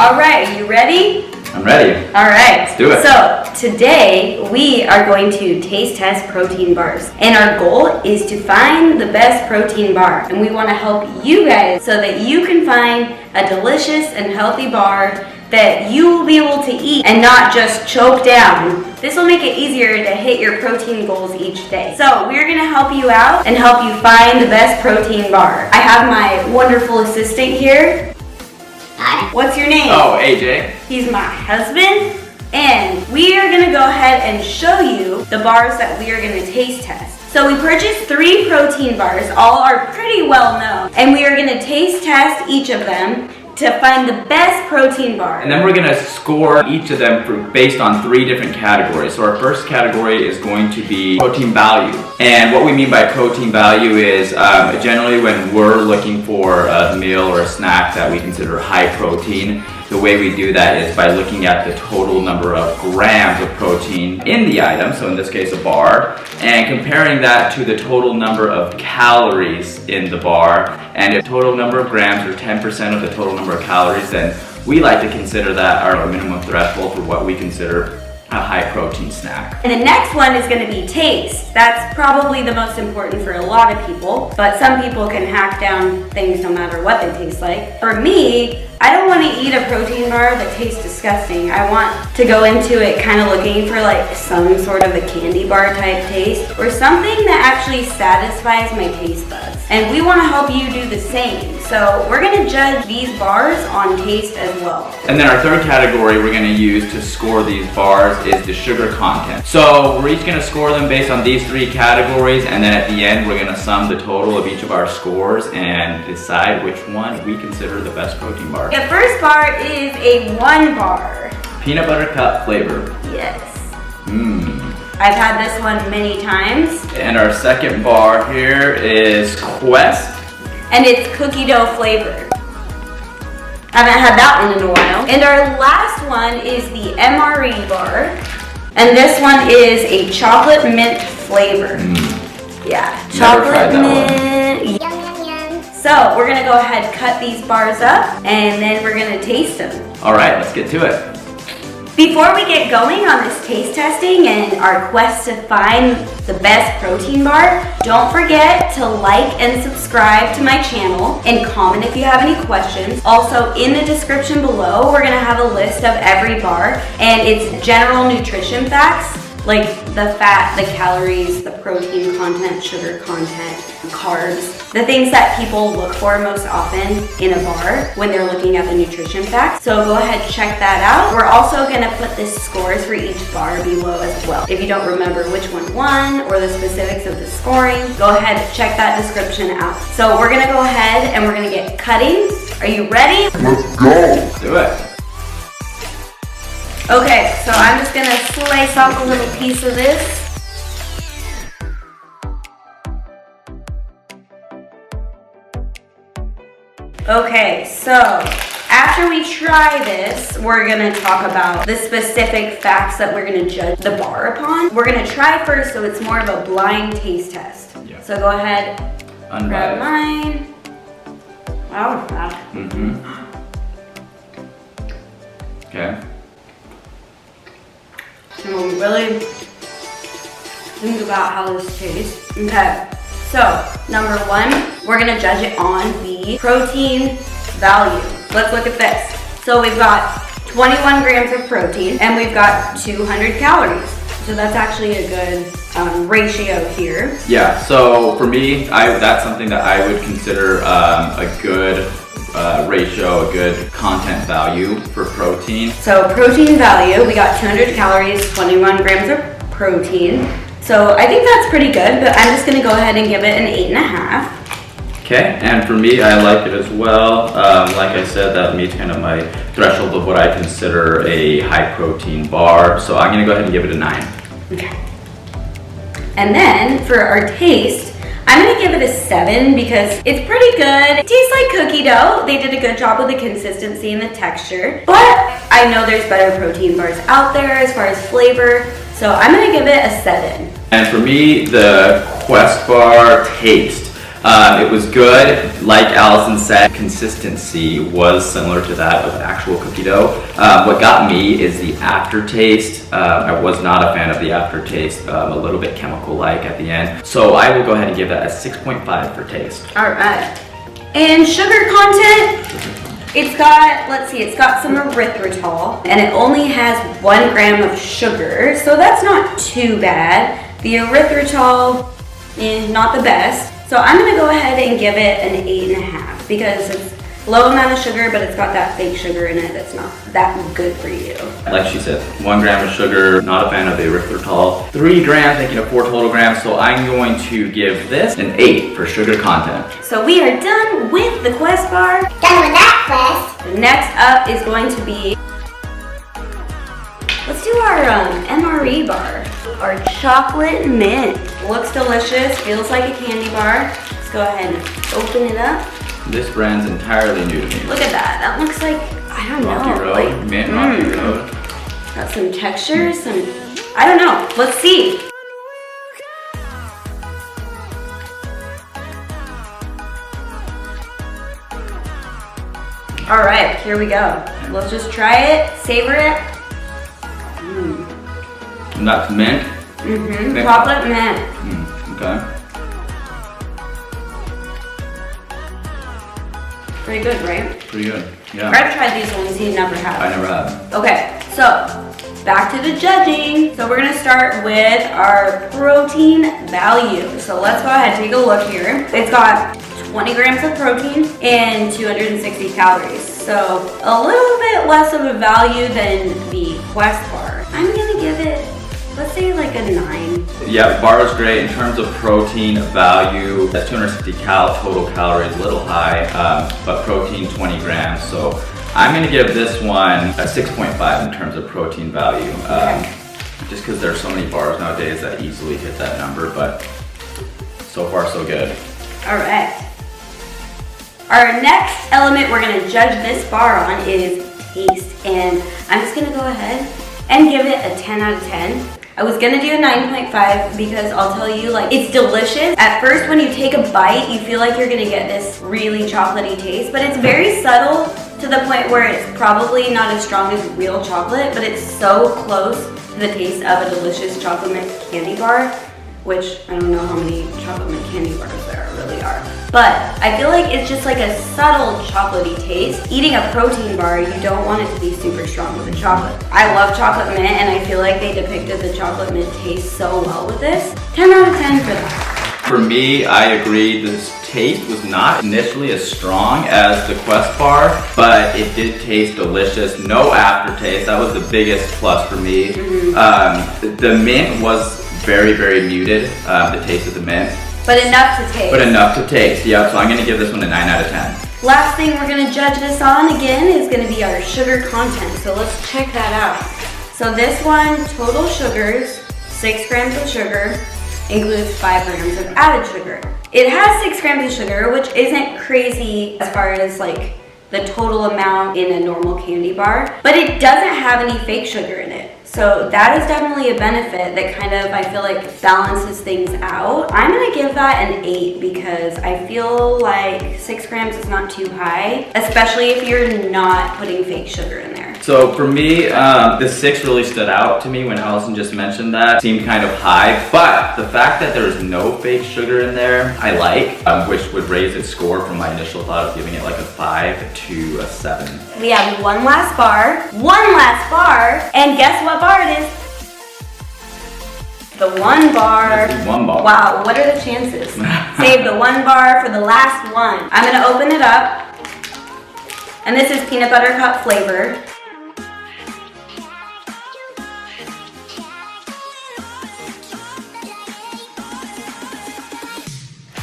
All right, you ready? I'm ready. All right. Let's do it. So today we are going to taste test protein bars. And our goal is to find the best protein bar. And we want to help you guys so that you can find a delicious and healthy bar that you will be able to eat and not just choke down. This will make it easier to hit your protein goals each day. So we're gonna help you out and help you find the best protein bar. I have my wonderful assistant here. Hi. What's your name? Oh, AJ. He's my husband. And we are gonna go ahead and show you the bars that we are gonna taste test. So we purchased 3 protein bars, all are pretty well known. And we are gonna taste test each of them to find the best protein bar. And then we're gonna score each of them based on 3 different categories. So our first category is going to be protein value. And what we mean by protein value is generally when we're looking for a meal or a snack that we consider high protein, the way we do that is by looking at the total number of grams of protein in the item, so in this case a bar, and comparing that to the total number of calories in the bar. And if total number of grams are 10% of the total number of calories, then we like to consider that our minimum threshold for what we consider a high protein snack. And the next one is going to be taste. That's probably the most important for a lot of people, but some people can hack down things no matter what they taste like. For me, I don't want to eat a protein bar that tastes disgusting. I want to go into it kind of looking for like some sort of a candy bar type taste or something that actually satisfies my taste buds. And we want to help you do the same. So we're going to judge these bars on taste as well. And then our third category we're going to use to score these bars is the sugar content. So we're each going to score them based on these 3 categories, and then at the end we're going to sum the total of each of our scores and decide which one we consider the best protein bar. The first bar is a 1 bar. Peanut butter cup flavor. Yes. I've had this one many times. And our second bar here is Quest. And it's cookie dough flavored. I haven't had that one in a while. And our last one is the MRE Bar. And this one is a chocolate mint flavor. Yeah, chocolate mint. Yum, yum, yum. So we're gonna go ahead and cut these bars up and then we're gonna taste them. All right, let's get to it. Before we get going on this taste testing and our quest to find the best protein bar, don't forget to like and subscribe to my channel and comment if you have any questions. Also, in the description below, we're gonna have a list of every bar and its general nutrition facts, like the fat, the calories, the protein content, sugar content, carbs, the things that people look for most often in a bar when they're looking at the nutrition facts. So go ahead, check that out. We're also gonna put the scores for each bar below as well. If you don't remember which one won or the specifics of the scoring, go ahead, check that description out. So we're gonna go ahead and we're gonna get cutting. Are you ready? Let's go. Let's do it. Okay, so I'm just gonna slice off a little piece of this. Okay, so after we try this, we're gonna talk about the specific facts that we're gonna judge the bar upon. We're gonna try first, so it's more of a blind taste test. Yeah. So go ahead, grab mine. Oh, wow. Okay. And we'll really think about how this tastes. Okay, so number 1, we're gonna judge it on the protein value. Let's look at this. So we've got 21 grams of protein and we've got 200 calories. So that's actually a good ratio here. Yeah, so for me, that's something that I would consider a good ratio, a good content value for protein. So protein value, we got 200 calories, 21 grams of protein. So I think that's pretty good, but I'm just gonna go ahead and give it an 8.5. Okay, and for me, I like it as well. Like I said, that meets kind of my threshold of what I consider a high protein bar. So I'm gonna go ahead and give it a 9. Okay. And then for our taste, I'm gonna give it a 7 because it's pretty good. It tastes like cookie dough. They did a good job with the consistency and the texture. But I know there's better protein bars out there as far as flavor. So I'm gonna give it a 7. And for me, the Quest bar taste. It was good. Like Allison said, consistency was similar to that of actual cookie dough. What got me is the aftertaste. I was not a fan of the aftertaste, a little bit chemical-like at the end. So I will go ahead and give that a 6.5 for taste. All right. And sugar content. It's got, let's see, it's got some erythritol, and it only has 1 gram of sugar, so that's not too bad. The erythritol is not the best, so I'm gonna go ahead and give it an 8.5 because it's low amount of sugar, but it's got that fake sugar in it that's not that good for you. Like she said, 1 gram of sugar, not a fan of the erythritol. 3 grams, making it 4 total grams, so I'm going to give this an 8 for sugar content. So we are done with the Quest bar. Done with that quest. Next up is going to be, let's do our MRE bar, our chocolate mint. Looks delicious, feels like a candy bar. Let's go ahead and open it up. This brand's entirely new to me. Look at that. That looks like, I don't Rocky know. Road, Like, mint Rocky Road. got some texture, some, I don't know. Let's see. All right, here we go. Let's just try it, savor it. And that's mint. Mm-hmm, chocolate mint. Okay. Pretty good, right? Pretty good. Yeah. I've tried these ones, you never have. I never have. Okay, so back to the judging. So we're gonna start with our protein value. So let's go ahead and take a look here. It's got 20 grams of protein and 260 calories. So a little bit less of a value than the Quest bar. I'm gonna give it, let's say like a 9. Yeah, bar is great in terms of protein value. That's 260 total calories, a little high, but protein 20 grams. So I'm gonna give this one a 6.5 in terms of protein value. Just because there's so many bars nowadays that easily hit that number, but so far so good. All right. Our next element we're gonna judge this bar on is taste, and I'm just gonna go ahead and give it a 10 out of 10. I was gonna do a 9.5 because I'll tell you, like, it's delicious. At first, when you take a bite, you feel like you're gonna get this really chocolatey taste, but it's very subtle to the point where it's probably not as strong as real chocolate, but it's so close to the taste of a delicious chocolate mint candy bar, which I don't know how many chocolate mint candy bars there really are. But I feel like it's just like a subtle chocolatey taste. Eating a protein bar, you don't want it to be super strong with the chocolate. I love chocolate mint, and I feel like they depicted the chocolate mint taste so well with this. 10 out of 10 for that. For me, I agree, this taste was not initially as strong as the Quest bar, but it did taste delicious. No aftertaste, that was the biggest plus for me. The mint was very, very muted, the taste of the mint. But enough to taste. But enough to taste, yeah, so I'm gonna give this one a 9 out of 10. Last thing we're gonna judge this on again is gonna be our sugar content. So let's check that out. So this one, total sugars, 6 grams of sugar, includes 5 grams of added sugar. It has 6 grams of sugar, which isn't crazy as far as like the total amount in a normal candy bar, but it doesn't have any fake sugar in it. So that is definitely a benefit that kind of, I feel like, balances things out. I'm gonna give that an 8 because I feel like 6 grams is not too high, especially if you're not putting fake sugar in there. So for me, the 6 really stood out to me when Allison just mentioned that. Seemed kind of high, but the fact that there's no fake sugar in there, I like, which would raise its score from my initial thought of giving it like a 5 to a 7. We have one last bar, and guess what bar it is? The one bar. This is one bar. Wow, what are the chances? Save the one bar for the last one. I'm gonna open it up, and this is peanut butter cup flavor.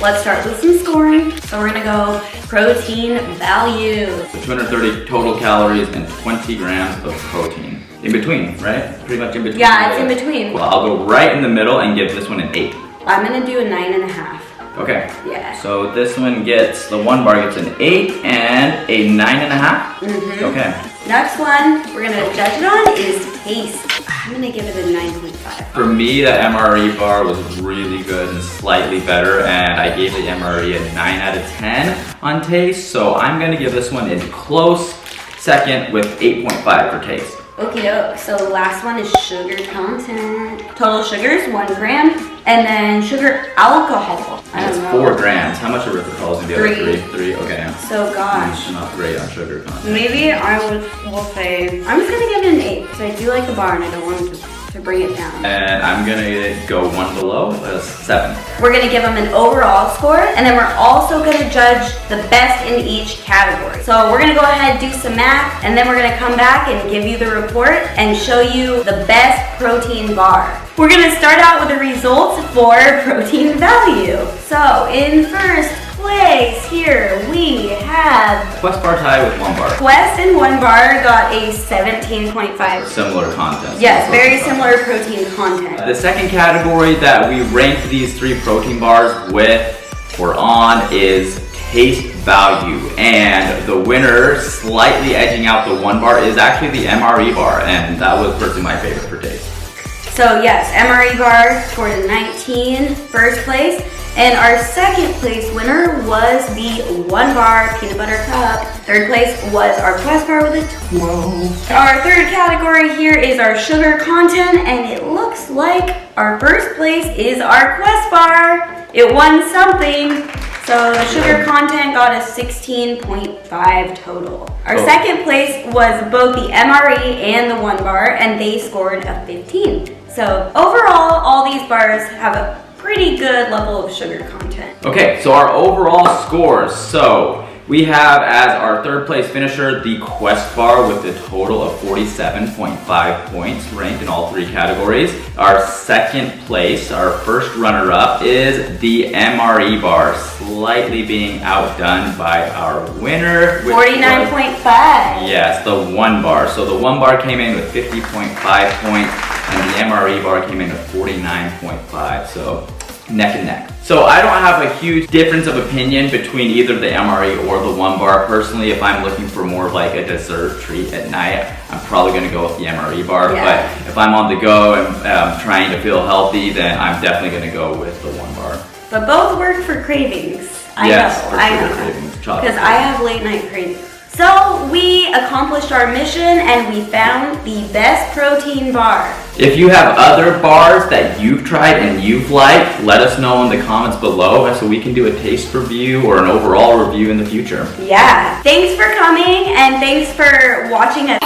Let's start with some scoring. So we're gonna go protein value. 230 total calories and 20 grams of protein. In between, right? Pretty much in between. Yeah, it's in between. Well, I'll go right in the middle and give this one an 8. I'm gonna do a 9.5. Okay. Yeah. So this one gets, the one bar gets an 8 and a 9.5? Mm-hmm. Okay. Next one we're gonna judge it on is taste. I'm gonna give it a 9.5. For me, the MRE bar was really good and slightly better, and I gave the MRE a 9 out of 10 on taste, so I'm gonna give this one a close second with 8.5 for taste. Okie doke, so the last one is sugar content. Total sugars, 1 gram, and then sugar alcohol. I It's don't know. 4 grams. How much are erythritol in the other 3? 3, okay. So gosh. I'm not great on sugar content. Maybe I will say, I'm just gonna give it an 8, because I do like the bar and I don't want it to bring it down. And I'm gonna go 1 below, 7. We're gonna give them an overall score, and then we're also gonna judge the best in each category. So we're gonna go ahead and do some math, and then we're gonna come back and give you the report and show you the best protein bar. We're gonna start out with the results for protein value. So in first place here we have Quest bar tie with 1 bar. Quest and 1 bar got a 17.5. Similar content. Yes, very similar protein content. The second category that we ranked these 3 protein bars with or on is taste value, and the winner, slightly edging out the 1 bar, is actually the MRE bar, and that was personally my favorite for taste. So yes, MRE bar scored a 19, first place, and our second place winner was the 1 bar peanut butter cup. Third place was our Quest bar with a 12. Our third category here is our sugar content, and it looks like our first place is our Quest bar. It won something. So the sugar content got a 16.5 total. Our second place was both the MRE and the 1 bar, and they scored a 15. So overall, all these bars have a pretty good level of sugar content. Okay, so our overall scores. So we have as our third place finisher the Quest bar with a total of 47.5 points ranked in all 3 categories. Our second place, our first runner up, is the MRE bar, slightly being outdone by our winner. 49.5. Yes, the 1 bar. So the 1 bar came in with 50.5 points, and the MRE bar came in with 49.5. So neck and neck. So I don't have a huge difference of opinion between either the MRE or the 1 bar. Personally, if I'm looking for more of like a dessert treat at night, I'm probably gonna go with the MRE bar. Yeah. But if I'm on the go and trying to feel healthy, then I'm definitely gonna go with the 1 bar. But both work for cravings. I know. Cravings, Because I have late night cravings. So we accomplished our mission and we found the best protein bar. If you have other bars that you've tried and you've liked, let us know in the comments below so we can do a taste review or an overall review in the future. Yeah. Thanks for coming and thanks for watching us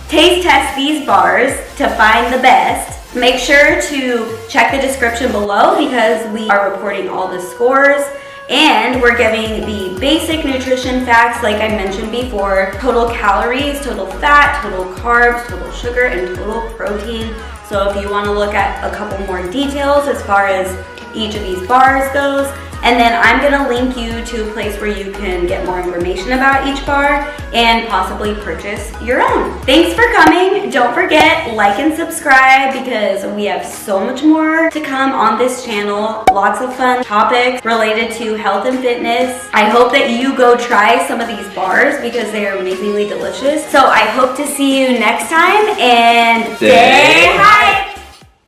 taste test these bars to find the best. Make sure to check the description below because we are reporting all the scores. And we're giving the basic nutrition facts like I mentioned before, total calories, total fat, total carbs, total sugar, and total protein. So if you want to look at a couple more details as far as each of these bars goes, and then I'm going to link you to a place where you can get more information about each bar and possibly purchase your own. Thanks for coming. Don't forget, like and subscribe because we have so much more to come on this channel. Lots of fun topics related to health and fitness. I hope that you go try some of these bars because they are amazingly delicious. So I hope to see you next time and stay hype!